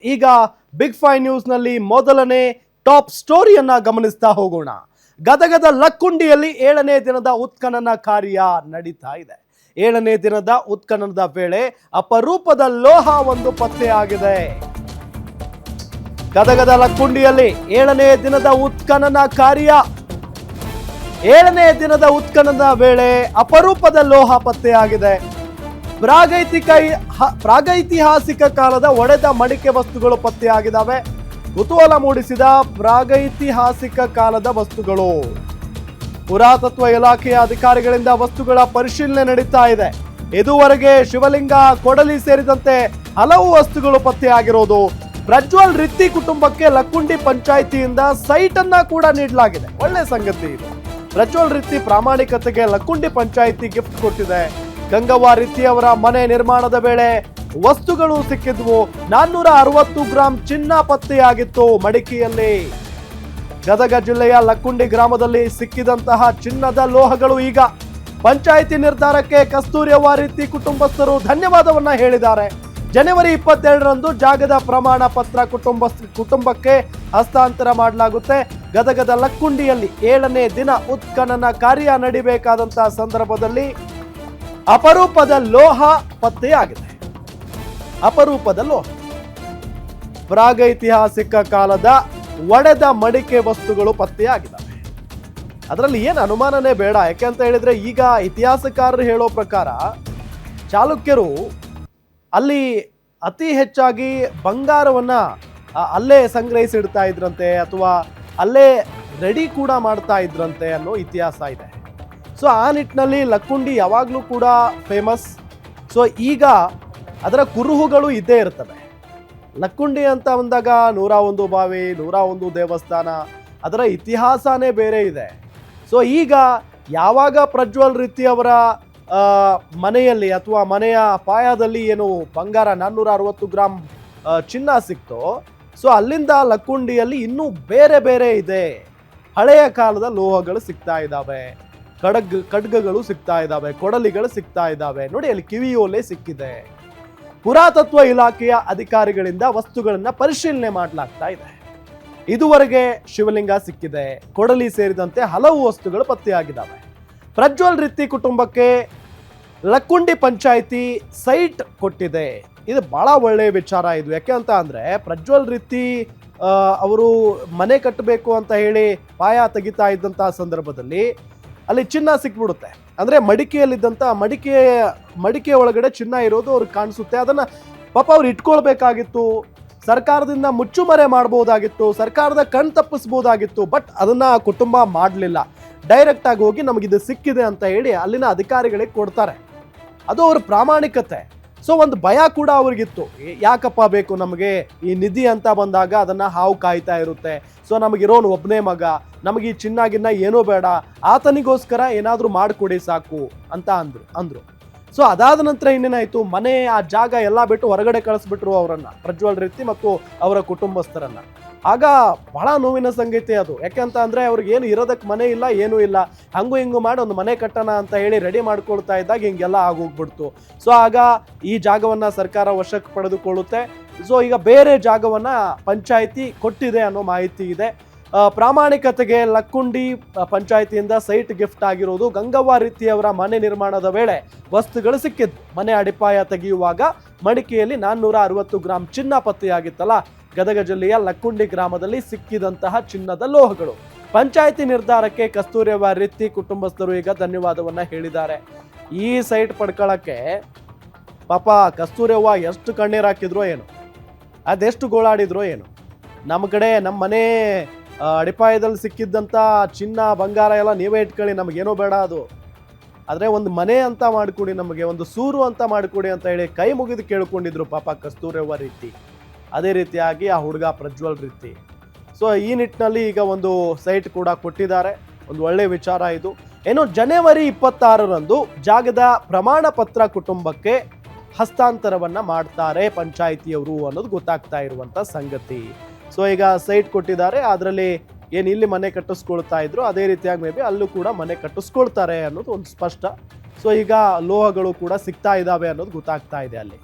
ಈಗ big five news ನಲ್ಲಿ ಮೊದಲನೇ ಟಾಪ್ ಸ್ಟೋರಿಯನ್ನ ಗಮನಿಸ್ತಾ ಹೋಗೋಣ. ಗದಗದ ಲಕ್ಕುಂಡಿಯಲ್ಲಿ 7ನೇ ದಿನದ ಉತ್ಖನನ ಕಾರ್ಯ ನಡೀತಾ ಇದೆ. 7ನೇ ದಿನದ ಉತ್ಖನನದ ವೇಳೆ ಅಪರೂಪದ ಲೋಹ ಒಂದು ಪತ್ತೆಯಾಗಿದೆ. ಗದಗದ ಲಕ್ಕುಂಡಿಯಲ್ಲಿ 7ನೇ ದಿನದ ಉತ್ಖನನ ಕಾರ್ಯ 7ನೇ ದಿನದ ಉತ್ಖನನದ ವೇಳೆ ಅಪರೂಪದ ಲೋಹ ಪತ್ತೆಯಾಗಿದೆ. ಪ್ರಾಗೈತಿಹಾಸಿಕ ಕಾಲದ ಒಡೆದ ಮಡಿಕೆ ವಸ್ತುಗಳು ಪತ್ತೆಯಾಗಿದ್ದಾವೆ. ಕುತೂಹಲ ಮೂಡಿಸಿದ ಪ್ರಾಗೈತಿಹಾಸಿಕ ಕಾಲದ ವಸ್ತುಗಳು. ಪುರಾತತ್ವ ಇಲಾಖೆಯ ಅಧಿಕಾರಿಗಳಿಂದ ವಸ್ತುಗಳ ಪರಿಶೀಲನೆ ನಡೀತಾ ಇದೆ. ಇದುವರೆಗೆ ಶಿವಲಿಂಗ, ಕೊಡಲಿ ಸೇರಿದಂತೆ ಹಲವು ವಸ್ತುಗಳು ಪತ್ತೆಯಾಗಿರೋದು. ಪ್ರಜ್ವಲ್ ರಿತ್ತಿ ಕುಟುಂಬಕ್ಕೆ ಲಕ್ಕುಂಡಿ ಪಂಚಾಯಿತಿಯಿಂದ ಸೈಟ್ ಅನ್ನ ಕೂಡ ನೀಡಲಾಗಿದೆ. ಒಳ್ಳೆ ಸಂಗತಿ ಇದು. ಪ್ರಜ್ವಲ್ ರಿತ್ತಿ ಪ್ರಾಮಾಣಿಕತೆಗೆ ಲಕ್ಕುಂಡಿ ಪಂಚಾಯಿತಿ ಗಿಫ್ಟ್ ಕೊಟ್ಟಿದೆ. ಗಂಗವ್ವ ರಿತ್ತಿ ಅವರ ಮನೆ ನಿರ್ಮಾಣದ ವೇಳೆ ವಸ್ತುಗಳು ಸಿಕ್ಕಿದ್ವು. 460 ಗ್ರಾಂ ಚಿನ್ನ ಪತ್ತೆಯಾಗಿತ್ತು ಮಡಿಕೆಯಲ್ಲಿ. ಗದಗ ಜಿಲ್ಲೆಯ ಲಕ್ಕುಂಡಿ ಗ್ರಾಮದಲ್ಲಿ ಸಿಕ್ಕಿದಂತಹ ಚಿನ್ನದ ಲೋಹಗಳು ಈಗ ಪಂಚಾಯಿತಿ ನಿರ್ಧಾರಕ್ಕೆ ಕಸ್ತೂರಿಯವ್ವ ರಿತ್ತಿ ಕುಟುಂಬಸ್ಥರು ಧನ್ಯವಾದವನ್ನ ಹೇಳಿದ್ದಾರೆ. ಜನವರಿ 22ರಂದು ಜಾಗದ ಪ್ರಮಾಣ ಪತ್ರ ಕುಟುಂಬಕ್ಕೆ ಹಸ್ತಾಂತರ ಮಾಡಲಾಗುತ್ತೆ. ಗದಗದ ಲಕ್ಕುಂಡಿಯಲ್ಲಿ 7ನೇ ದಿನ ಉತ್ಖನನ ಕಾರ್ಯ ನಡಿಬೇಕಾದಂತಹ ಸಂದರ್ಭದಲ್ಲಿ ಅಪರೂಪದ ಲೋಹ ಪತ್ತೆಯಾಗಿದೆ. ಅಪರೂಪದ ಲೋಹ, ಪ್ರಾಗೈತಿಹಾಸಿಕ ಕಾಲದ ಒಡೆದ ಮಡಿಕೆ ವಸ್ತುಗಳು ಪತ್ತೆಯಾಗಿದ್ದಾವೆ. ಅದರಲ್ಲಿ ಏನು ಅನುಮಾನನೇ ಬೇಡ. ಯಾಕೆಂತ ಹೇಳಿದ್ರೆ ಈಗ ಇತಿಹಾಸಕಾರರು ಹೇಳೋ ಪ್ರಕಾರ ಚಾಲುಕ್ಯರು ಅಲ್ಲಿ ಅತಿ ಹೆಚ್ಚಾಗಿ ಬಂಗಾರವನ್ನ ಅಲ್ಲೇ ಸಂಗ್ರಹಿಸಿಡ್ತಾ ಇದ್ರಂತೆ, ಅಥವಾ ಅಲ್ಲೇ ರೆಡಿ ಕೂಡ ಮಾಡ್ತಾ ಇದ್ರಂತೆ ಅನ್ನೋ ಇತಿಹಾಸ ಇದೆ. ಸೊ ಆ ನಿಟ್ಟಿನಲ್ಲಿ ಲಕ್ಕುಂಡಿ ಯಾವಾಗಲೂ ಕೂಡ ಫೇಮಸ್. ಸೊ ಈಗ ಅದರ ಕುರುಹುಗಳು ಇದ್ದೇ ಇರ್ತವೆ. ಲಕ್ಕುಂಡಿ ಅಂತ ಬಂದಾಗ 101 ಬಾವಿ, 101 ದೇವಸ್ಥಾನ, ಅದರ ಇತಿಹಾಸನೇ ಬೇರೆ ಇದೆ. ಸೊ ಈಗ ಯಾವಾಗ ಪ್ರಜ್ವಲ್ ರಿತ್ತಿ ಅವರ ಮನೆಯಲ್ಲಿ ಅಥವಾ ಮನೆಯ ಪಾಯದಲ್ಲಿ ಏನು ಬಂಗಾರ 460 ಗ್ರಾಂ ಚಿನ್ನ ಸಿಕ್ತೋ, ಸೊ ಅಲ್ಲಿಂದ ಲಕ್ಕುಂಡಿಯಲ್ಲಿ ಇನ್ನೂ ಬೇರೆ ಬೇರೆ ಇದೆ. ಹಳೆಯ ಕಾಲದ ಲೋಹಗಳು ಸಿಗ್ತಾ ಇದ್ದಾವೆ, ಖಡ್ಗಗಳು ಸಿಗ್ತಾ ಇದ್ದಾವೆ, ಕೊಡಲಿಗಳು ಸಿಗ್ತಾ ಇದ್ದಾವೆ. ನೋಡಿ, ಅಲ್ಲಿ ಕಿವಿಯೋಲೆ ಸಿಕ್ಕಿದೆ. ಪುರಾತತ್ವ ಇಲಾಖೆಯ ಅಧಿಕಾರಿಗಳಿಂದ ವಸ್ತುಗಳನ್ನ ಪರಿಶೀಲನೆ ಮಾಡಲಾಗ್ತಾ ಇದೆ. ಇದುವರೆಗೆ ಶಿವಲಿಂಗ ಸಿಕ್ಕಿದೆ, ಕೊಡಲಿ ಸೇರಿದಂತೆ ಹಲವು ವಸ್ತುಗಳು ಪತ್ತೆಯಾಗಿದ್ದಾವೆ. ಪ್ರಜ್ವಲ್ ರಿತ್ತಿ ಕುಟುಂಬಕ್ಕೆ ಲಕ್ಕುಂಡಿ ಪಂಚಾಯಿತಿ ಸೈಟ್ ಕೊಟ್ಟಿದೆ. ಇದು ಬಹಳ ಒಳ್ಳೆಯ ವಿಚಾರ ಇದು. ಯಾಕೆ ಅಂತ ಅಂದ್ರೆ ಪ್ರಜ್ವಲ್ ರಿತ್ತಿ ಅವರು ಮನೆ ಕಟ್ಟಬೇಕು ಅಂತ ಹೇಳಿ ಪಾಯ ತೆಗಿತಾ ಇದ್ದಂತಹ ಸಂದರ್ಭದಲ್ಲಿ ಅಲ್ಲಿ ಚಿನ್ನ ಸಿಕ್ಬಿಡುತ್ತೆ. ಅಂದ್ರೆ ಮಡಿಕೆಯಲ್ಲಿದ್ದಂಥ ಮಡಿಕೆ ಒಳಗಡೆ ಚಿನ್ನ ಇರೋದು ಅವ್ರಿಗೆ ಕಾಣಿಸುತ್ತೆ. ಅದನ್ನ ಪಾಪ ಅವ್ರು ಇಟ್ಕೊಳ್ಬೇಕಾಗಿತ್ತು, ಸರ್ಕಾರದಿಂದ ಮುಚ್ಚುಮರೆ ಮಾಡ್ಬೋದಾಗಿತ್ತು, ಸರ್ಕಾರದ ಕಣ್ ತಪ್ಪಿಸ್ಬೋದಾಗಿತ್ತು. ಬಟ್ ಅದನ್ನ ಕುಟುಂಬ ಮಾಡಲಿಲ್ಲ. ಡೈರೆಕ್ಟ್ ಆಗಿ ಹೋಗಿ ನಮಗಿದು ಸಿಕ್ಕಿದೆ ಅಂತ ಹೇಳಿ ಅಲ್ಲಿನ ಅಧಿಕಾರಿಗಳಿಗೆ ಕೊಡ್ತಾರೆ. ಅದು ಅವ್ರ ಪ್ರಾಮಾಣಿಕತೆ. ಸೊ ಒಂದು ಭಯ ಕೂಡ ಅವ್ರಿಗಿತ್ತು, ಯಾಕಪ್ಪ ಬೇಕು ನಮಗೆ ಈ ನಿಧಿ ಅಂತ ಬಂದಾಗ ಅದನ್ನ ಹಾವು ಕಾಯ್ತಾ ಇರುತ್ತೆ. ಸೊ ನಮಗಿರೋನು ಒಬ್ಬನೇ ಮಗ, ನಮಗೆ ಈ ಚಿನ್ನಾಗಿನ್ನ ಏನೂ ಬೇಡ, ಆತನಿಗೋಸ್ಕರ ಏನಾದರೂ ಮಾಡಿಕೊಡಿ ಸಾಕು ಅಂತ ಅಂದ್ರು. ಸೊ ಅದಾದ ನಂತರ ಇನ್ನೇನಾಯ್ತು, ಮನೆ ಆ ಜಾಗ ಎಲ್ಲ ಬಿಟ್ಟು ಹೊರಗಡೆ ಕಳಿಸ್ಬಿಟ್ರು ಅವರನ್ನ, ಪ್ರಜ್ವಲ್ ರಿತ್ತಿ ಮತ್ತು ಅವರ ಕುಟುಂಬಸ್ಥರನ್ನ. ಆಗ ಬಹಳ ನೋವಿನ ಸಂಗತಿ ಅದು. ಯಾಕೆಂತ ಅಂದ್ರೆ ಅವ್ರಿಗೆ ಏನು ಇರೋದಕ್ಕೆ ಮನೆ ಇಲ್ಲ, ಏನೂ ಇಲ್ಲ. ಹಂಗು ಹಿಂಗು ಮಾಡಿ ಒಂದು ಮನೆ ಕಟ್ಟೋಣ ಅಂತ ಹೇಳಿ ರೆಡಿ ಮಾಡ್ಕೊಳ್ತಾ ಇದ್ದಾಗ ಹಿಂಗೆಲ್ಲ ಆಗೋಗ್ಬಿಡ್ತು. ಸೊ ಆಗ ಈ ಜಾಗವನ್ನ ಸರ್ಕಾರ ವಶಕ್ಕೆ ಪಡೆದುಕೊಳ್ಳುತ್ತೆ. ಸೊ ಈಗ ಬೇರೆ ಜಾಗವನ್ನ ಪಂಚಾಯಿತಿ ಕೊಟ್ಟಿದೆ ಅನ್ನೋ ಮಾಹಿತಿ ಇದೆ. ಪ್ರಾಮಾಣಿಕತೆಗೆ ಲಕ್ಕುಂಡಿ ಪಂಚಾಯಿತಿಯಿಂದ ಸೈಟ್ ಗಿಫ್ಟ್ ಆಗಿರೋದು. ಗಂಗವ್ವ ರಿತ್ತಿ ಅವರ ಮನೆ ನಿರ್ಮಾಣದ ವೇಳೆ ವಸ್ತುಗಳು ಸಿಕ್ಕಿದ್ವು. ಮನೆ ಅಡಿಪಾಯ ತೆಗೆಯುವಾಗ ಮಡಿಕೆಯಲ್ಲಿ 460 ಗ್ರಾಂ ಚಿನ್ನ ಪತ್ತೆಯಾಗಿತ್ತಲ್ಲ. ಗದಗ ಜಿಲ್ಲೆಯ ಲಕ್ಕುಂಡಿ ಗ್ರಾಮದಲ್ಲಿ ಸಿಕ್ಕಿದಂತಹ ಚಿನ್ನದ ಲೋಹಗಳು. ಪಂಚಾಯಿತಿ ನಿರ್ಧಾರಕ್ಕೆ ಕಸ್ತೂರಿಯವ್ವ ರಿತ್ತಿ ಕುಟುಂಬಸ್ಥರು ಈಗ ಧನ್ಯವಾದವನ್ನ ಹೇಳಿದ್ದಾರೆ. ಈ ಸೈಟ್ ಪಡ್ಕೊಳ್ಳಕ್ಕೆ ಪಾಪ ಕಸ್ತೂರಿಯವ್ವ ಎಷ್ಟು ಕಣ್ಣೀರು ಹಾಕಿದ್ರೋ ಏನು, ಅದೆಷ್ಟು ಗೋಳಾಡಿದ್ರೋ ಏನು. ನಮ್ಮ ಕಡೆ ನಮ್ಮ ಮನೆ ಅಡಿಪಾಯದಲ್ಲಿ ಸಿಕ್ಕಿದ್ದಂಥ ಚಿನ್ನ ಬಂಗಾರ ಎಲ್ಲ ನೀವೇ ಇಟ್ಕೊಳ್ಳಿ, ನಮಗೇನೋ ಬೇಡ ಅದು. ಆದರೆ ಒಂದು ಮನೆ ಅಂತ ಮಾಡಿಕೊಡಿ, ನಮಗೆ ಒಂದು ಸೂರು ಅಂತ ಮಾಡಿಕೊಡಿ ಅಂತ ಹೇಳಿ ಕೈ ಮುಗಿದು ಕೇಳ್ಕೊಂಡಿದ್ರು ಪಾಪ ಕಸ್ತೂರಿಯವ್ವ ರಿತ್ತಿ. ಅದೇ ರೀತಿಯಾಗಿ ಆ ಹುಡುಗ ಪ್ರಜ್ವಲ್ ರಿತ್ತಿ. ಸೊ ಈ ನಿಟ್ಟಿನಲ್ಲಿ ಈಗ ಒಂದು ಸೈಟ್ ಕೂಡ ಕೊಟ್ಟಿದ್ದಾರೆ. ಒಂದು ಒಳ್ಳೆಯ ವಿಚಾರ ಇದು. ಏನು, ಜನವರಿ 26ರಂದು ಜಾಗದ ಪ್ರಮಾಣ ಪತ್ರ ಕುಟುಂಬಕ್ಕೆ ಹಸ್ತಾಂತರವನ್ನ ಮಾಡ್ತಾರೆ ಪಂಚಾಯಿತಿಯವರು ಅನ್ನೋದು ಗೊತ್ತಾಗ್ತಾ ಇರುವಂತ ಸಂಗತಿ. ಸೊ ಈಗ ಸೈಟ್ ಕೊಟ್ಟಿದ್ದಾರೆ. ಅದರಲ್ಲಿ ಏನು ಇಲ್ಲಿ ಮನೆ ಕಟ್ಟಿಸ್ಕೊಳ್ತಾ ಇದ್ರು ಅದೇ ರೀತಿಯಾಗಿ ಮೇ ಬಿ ಅಲ್ಲೂ ಕೂಡ ಮನೆ ಕಟ್ಟಿಸ್ಕೊಳ್ತಾರೆ ಅನ್ನೋದು ಒಂದು ಸ್ಪಷ್ಟ. ಸೊ ಈಗ ಲೋಹಗಳು ಕೂಡ ಸಿಗ್ತಾ ಇದ್ದಾವೆ ಅನ್ನೋದು ಗೊತ್ತಾಗ್ತಾ ಇದೆ ಅಲ್ಲಿ.